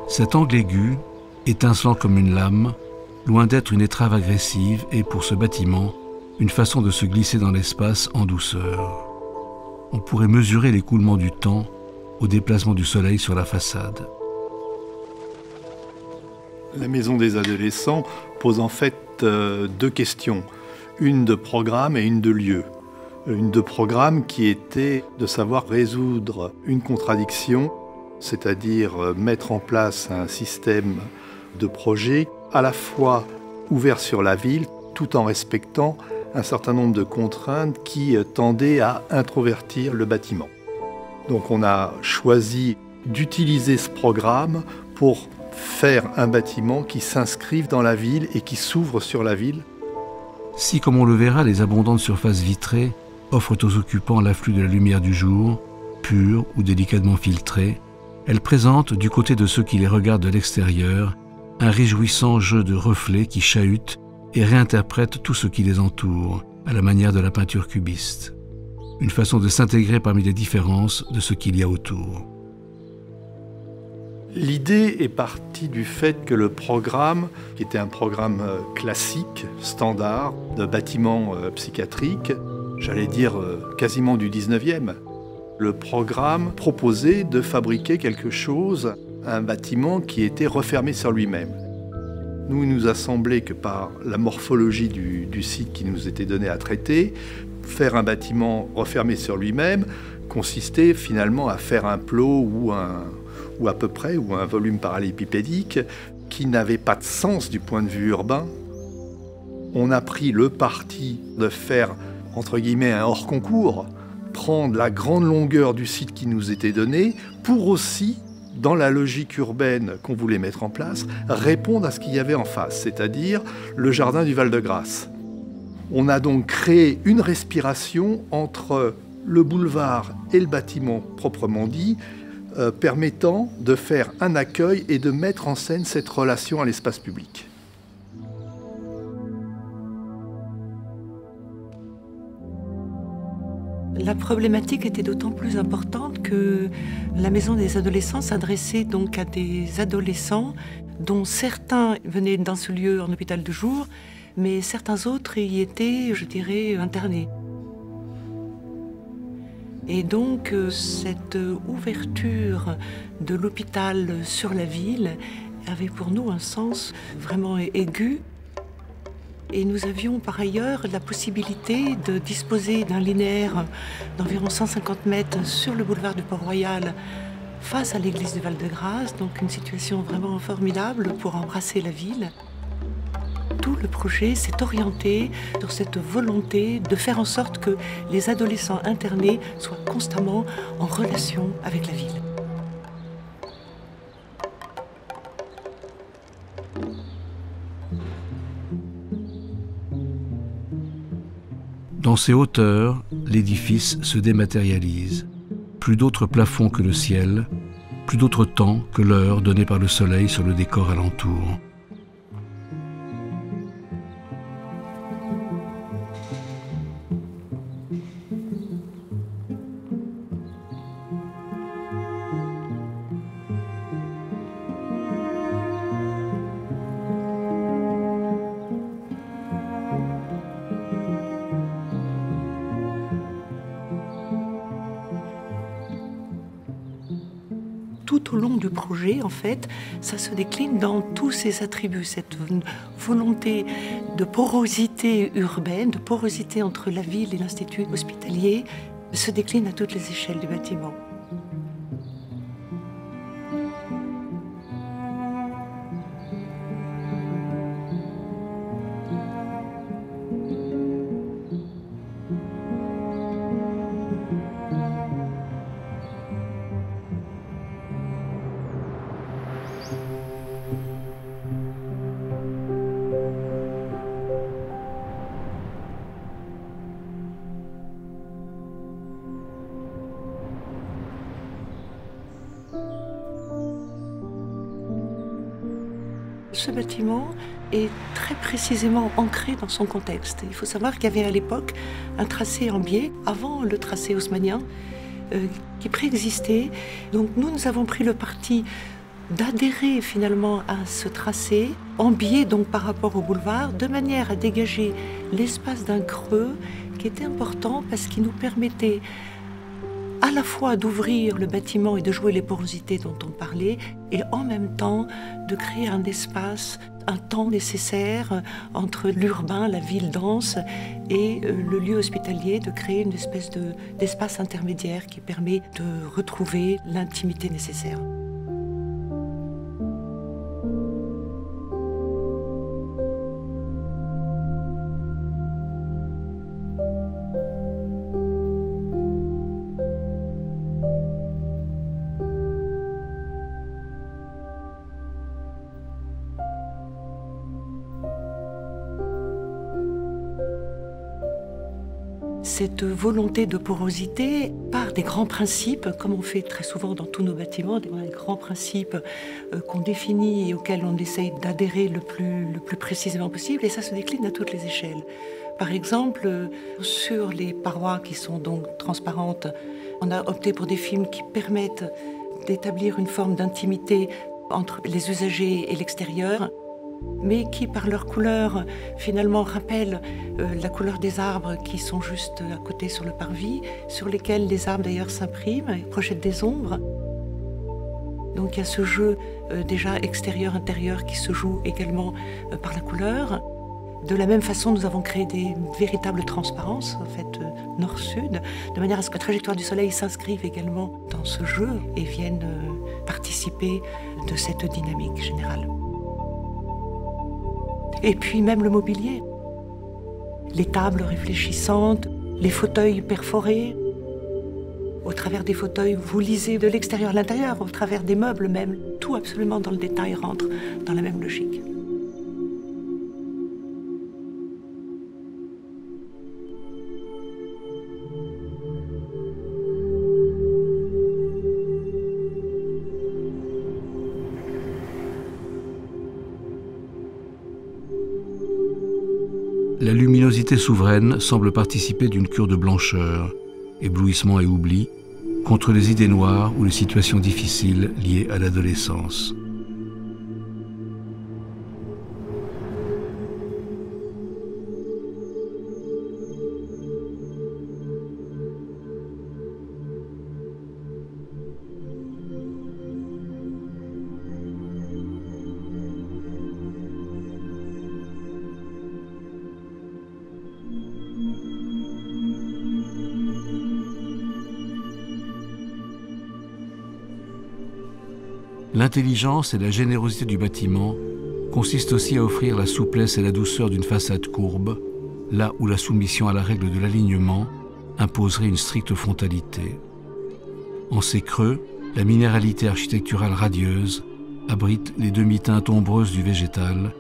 Cet angle aigu, étincelant comme une lame, loin d'être une étrave agressive, est pour ce bâtiment une façon de se glisser dans l'espace en douceur. On pourrait mesurer l'écoulement du temps au déplacement du soleil sur la façade. La maison des adolescents pose en fait deux questions, une de programme et une de lieu. Une de programme qui était de savoir résoudre une contradiction, c'est-à-dire mettre en place un système de projet à la fois ouvert sur la ville tout en respectant un certain nombre de contraintes qui tendaient à introvertir le bâtiment. Donc on a choisi d'utiliser ce programme pour faire un bâtiment qui s'inscrive dans la ville et qui s'ouvre sur la ville. Si, comme on le verra, les abondantes surfaces vitrées offrent aux occupants l'afflux de la lumière du jour, pure ou délicatement filtrée, elles présentent, du côté de ceux qui les regardent de l'extérieur, un réjouissant jeu de reflets qui chahutent et réinterprètent tout ce qui les entoure, à la manière de la peinture cubiste. Une façon de s'intégrer parmi les différences de ce qu'il y a autour. L'idée est partie du fait que le programme, qui était un programme classique, standard, de bâtiment psychiatrique, j'allais dire quasiment du 19e, le programme proposait de fabriquer quelque chose, un bâtiment qui était refermé sur lui-même. Nous, il nous a semblé que par la morphologie du site qui nous était donné à traiter, faire un bâtiment refermé sur lui-même consistait finalement à faire un plot ou à peu près, ou un volume parallélépipédique qui n'avait pas de sens du point de vue urbain. On a pris le parti de faire, entre guillemets, un hors-concours, prendre la grande longueur du site qui nous était donné pour aussi, dans la logique urbaine qu'on voulait mettre en place, répondre à ce qu'il y avait en face, c'est-à-dire le jardin du Val-de-Grâce. On a donc créé une respiration entre le boulevard et le bâtiment proprement dit, permettant de faire un accueil et de mettre en scène cette relation à l'espace public. La problématique était d'autant plus importante que la maison des adolescents s'adressait donc à des adolescents dont certains venaient dans ce lieu en hôpital de jour, mais certains autres y étaient, je dirais, internés. Et donc cette ouverture de l'hôpital sur la ville avait pour nous un sens vraiment aigu. Et nous avions par ailleurs la possibilité de disposer d'un linéaire d'environ 150 mètres sur le boulevard du Port-Royal face à l'église du Val-de-Grâce, donc une situation vraiment formidable pour embrasser la ville. Tout le projet s'est orienté sur cette volonté de faire en sorte que les adolescents internés soient constamment en relation avec la ville. Dans ses hauteurs, l'édifice se dématérialise. Plus d'autres plafonds que le ciel, plus d'autre temps que l'heure donnée par le soleil sur le décor alentour. Tout au long du projet, en fait, ça se décline dans tous ses attributs, cette volonté de porosité urbaine, de porosité entre la ville et l'institut hospitalier, se décline à toutes les échelles du bâtiment. ce bâtiment est très précisément ancré dans son contexte. Il faut savoir qu'il y avait à l'époque un tracé en biais, avant le tracé haussmannien, qui préexistait. Donc nous avons pris le parti d'adhérer finalement à ce tracé, en biais donc par rapport au boulevard, de manière à dégager l'espace d'un creux qui était important parce qu'il nous permettait à la fois d'ouvrir le bâtiment et de jouer les porosités dont on parlait, et en même temps de créer un espace, un temps nécessaire entre l'urbain, la ville dense, et le lieu hospitalier, de créer une espèce d'espace intermédiaire qui permet de retrouver l'intimité nécessaire. Cette volonté de porosité part des grands principes, comme on fait très souvent dans tous nos bâtiments, des grands principes qu'on définit et auxquels on essaye d'adhérer le plus précisément possible, et ça se décline à toutes les échelles. Par exemple, sur les parois qui sont donc transparentes, on a opté pour des films qui permettent d'établir une forme d'intimité entre les usagers et l'extérieur, mais qui, par leur couleur, finalement rappellent la couleur des arbres qui sont juste à côté sur le parvis, sur lesquels les arbres d'ailleurs s'impriment et projettent des ombres. Donc il y a ce jeu déjà extérieur-intérieur qui se joue également par la couleur. De la même façon, nous avons créé des véritables transparences, en fait, nord-sud, de manière à ce que la trajectoire du soleil s'inscrive également dans ce jeu et vienne participer de cette dynamique générale. Et puis même le mobilier, les tables réfléchissantes, les fauteuils perforés. Au travers des fauteuils, vous lisez de l'extérieur à l'intérieur, au travers des meubles même. Tout absolument dans le détail rentre dans la même logique. La luminosité souveraine semble participer d'une cure de blancheur, éblouissement et oubli, contre les idées noires ou les situations difficiles liées à l'adolescence. L'intelligence et la générosité du bâtiment consistent aussi à offrir la souplesse et la douceur d'une façade courbe, là où la soumission à la règle de l'alignement imposerait une stricte frontalité. En ces creux, la minéralité architecturale radieuse abrite les demi-teintes ombreuses du végétal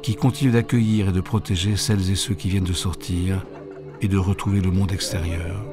qui continuent d'accueillir et de protéger celles et ceux qui viennent de sortir et de retrouver le monde extérieur.